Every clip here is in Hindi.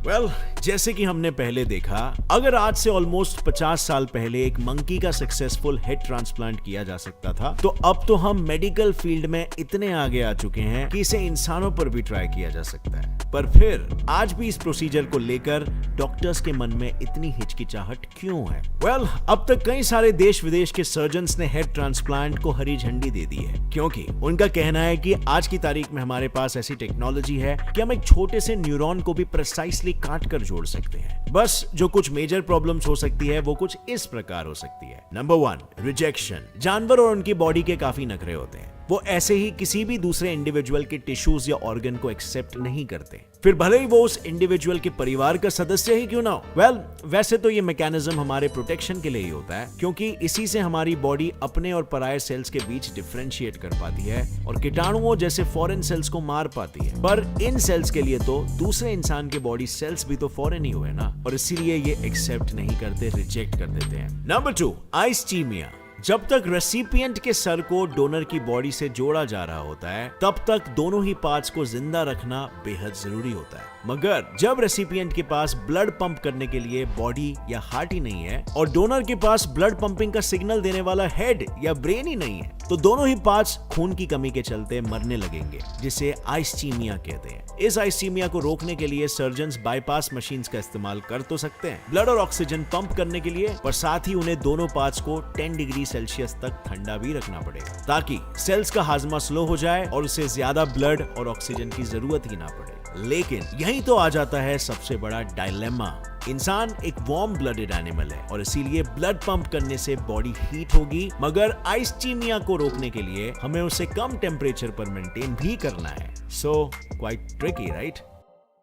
वेल, जैसे कि हमने पहले देखा, अगर आज से ऑलमोस्ट 50 साल पहले एक मंकी का सक्सेसफुल हेड ट्रांसप्लांट किया जा सकता था, तो अब तो हम मेडिकल फील्ड में इतने आगे आ चुके हैं कि इसे इंसानों पर भी ट्राई किया जा सकता है। पर फिर आज भी इस प्रोसीजर को लेकर डॉक्टर्स के मन में इतनी हिचकिचाहट क्यों है? वेल, अब तक कई सारे देश विदेश के सर्जन्स ने हेड ट्रांसप्लांट को हरी झंडी दे दी है, क्योंकि उनका कहना है कि आज की तारीख में हमारे पास ऐसी टेक्नोलॉजी है कि हम एक छोटे से न्यूरॉन को भी प्रिसाइसली काट कर जोड़ सकते हैं। बस जो कुछ मेजर प्रॉब्लम्स हो सकती है वो कुछ इस प्रकार हो सकती है। Number 1, rejection. जानवर और उनकी बॉडी के काफी नखरे होते हैं। वो ऐसे ही किसी भी दूसरे इंडिविजुअल के टिश्यूज या ऑर्गन को एक्सेप्ट नहीं करते, फिर भले ही वो उस इंडिविजुअल के परिवार का सदस्य ही क्यों ना हो। वेल, वैसे तो ये मैकेनिज्म हमारे प्रोटेक्शन के लिए ही होता है, क्योंकि इसी से हमारी बॉडी अपने और पराये सेल्स के बीच डिफरेंशिएट कर पाती है और कीटाणुओं जैसे फॉरेन सेल्स को मार पाती है। पर इन सेल्स के लिए तो दूसरे इंसान के बॉडी सेल्स भी तो फॉरेन ही हुए ना, और इसीलिए ये एक्सेप्ट नहीं करते, रिजेक्ट कर देते हैं। नंबर 2, आइसटीमिया। जब तक रेसिपिएंट के सर को डोनर की बॉडी से जोड़ा जा रहा होता है, तब तक दोनों ही पार्ट्स को जिंदा रखना बेहद जरूरी होता है। मगर जब रेसिपिएंट के पास ब्लड पंप करने के लिए बॉडी या हार्ट ही नहीं है और डोनर के पास ब्लड पंपिंग का सिग्नल देने वाला हेड या ब्रेन ही नहीं है, तो दोनों ही पार्ट्स खून की कमी के चलते मरने लगेंगे, जिसे आइसटीमिया कहते हैं। इस आइसटीमिया को रोकने के लिए सर्जन्स बाईपास मशीन्स का इस्तेमाल कर तो सकते हैं ब्लड और ऑक्सीजन पंप करने के लिए, पर साथ ही उन्हें दोनों पार्ट्स को 10 डिग्री सेल्सियस तक ठंडा भी रखना पड़ेगा, ताकि सेल्स का हाजमा स्लो हो जाए और उसे ज्यादा ब्लड और ऑक्सीजन की जरूरत ही ना पड़े। लेकिन यहीं तो आ जाता है सबसे बड़ा डायलेमा। इंसान एक वार्म ब्लडेड एनिमल है और इसीलिए ब्लड पंप करने से बॉडी हीट होगी, मगर आइसटीमिया को रोकने के लिए हमें उसे कम टेम्परेचर पर मेंटेन भी करना है। So quite tricky, right?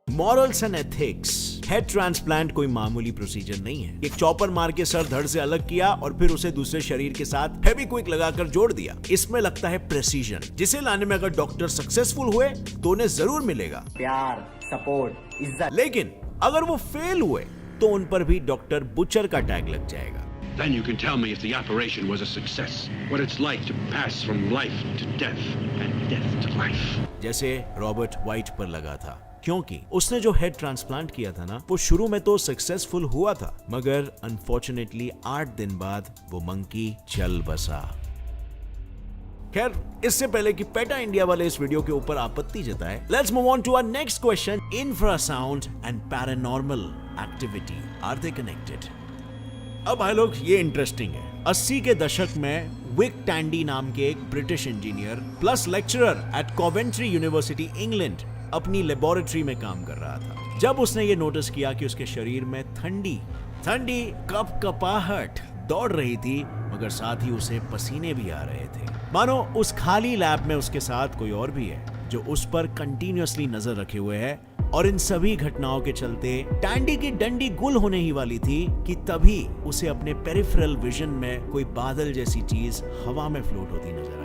Morals and ethics. Head transplant कोई मामूली प्रोसीजर नहीं है। एक चॉपर मार के सर धड़ से अलग किया और फिर उसे दूसरे शरीर के साथ फेविक्विक लगाकर जोड़ दिया। इसमें लगता है प्रेसिजन, जिसे लाने में अगर डॉक्टर सक्सेसफुल हुए तो उन्हें जरूर मिलेगा प्यार, सपोर्ट, इज्जत। लेकिन अगर वो फेल हुए तो उन पर भी डॉक्टर बुचर का टैग लग जाएगा। Then you can tell me if the operation was a success, what it's like to pass from life to death and death to life. जैसे रॉबर्ट वाइट पर लगा था, क्योंकि उसने जो हेड ट्रांसप्लांट किया था ना, वो शुरू में तो सक्सेसफुल हुआ था, मगर अनफॉर्चुनेटली 8 दिन बाद वो मंकी चल बसा। खैर, इससे पहले कि पेटा इंडिया वाले इस वीडियो के ऊपर आपत्ति जताए, let's move on to our next question. Infrasound and paranormal activity, are they connected? अब भाई लोग, ये इंटरेस्टिंग है। 80 के दशक में विक टैंडी नाम के एक British engineer plus lecturer at Coventry University England अपनी लेबोरेटरी में काम कर रहा था, जब उसने ये नोटिस किया कि उसके शरीर में ठंडी कपकपाहट दौड़ रही थी, मगर साथ ही उसे पसीने भी आ रहे थे। मानो उस खाली लैब में उसके साथ कोई और भी है जो उस पर कंटिन्यूअसली नजर रखे हुए है, और इन सभी घटनाओं के चलते टैंडी की डंडी गुल होने ही वाली थी कि तभी उसे अपने पेरिफेरल विजन में कोई बादल जैसी चीज हवा में फ्लोट होती नजर आई।